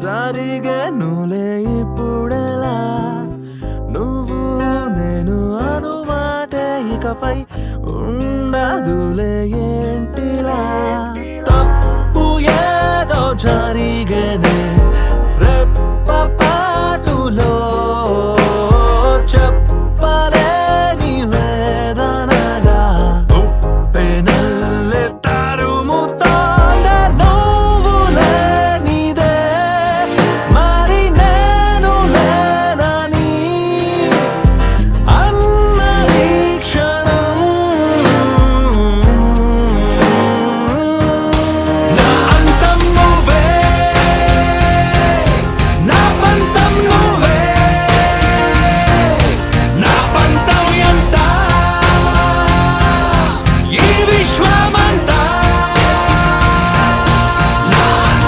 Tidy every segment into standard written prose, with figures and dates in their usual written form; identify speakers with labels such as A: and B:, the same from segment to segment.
A: జరిగెనులే ఇప్పుడెలా నువ్వు నేను అనుమాటే ఇకపై ఉండదులే ఏంటిలా తప్పు ఏదో జరిగనే రెప్పపాటులో చెప్పలేని వేదనగా పెనల్లె తరుముతోందే నువ్వు లేనిదే మరి నేను లేనని అన్నది క్షణం నా అంతం నువ్వే నా పంతం నువ్వే నా పంతం ఎంత ఈ విశ్వమంతా నా అంతం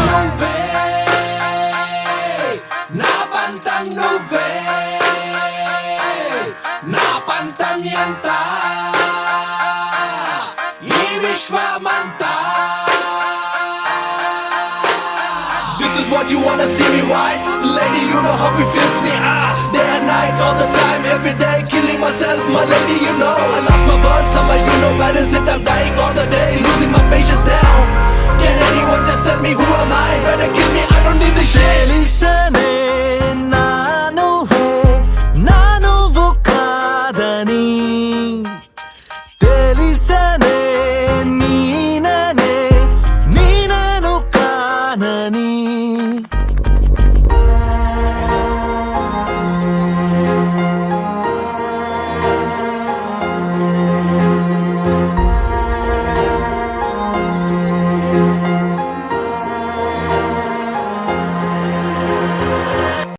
A: నువ్వే నా పంతం నువ్వే నా పంతం ఎంత ఈ విశ్వమంతా
B: This is what you wanna see me right? Lady, you know how it feels me. Day and night, all the time, every day, killing myself. My lady, you know I lost my world. Summer, you know where is it? I'm dying all the day, losing my patience down. Can anyone just tell me who am I? Better kill me, I don't need this shit.
A: తెలిసనే నా నువ్వే నా నువ్వు కాదని తెలిసనే నీననే నీనను కానని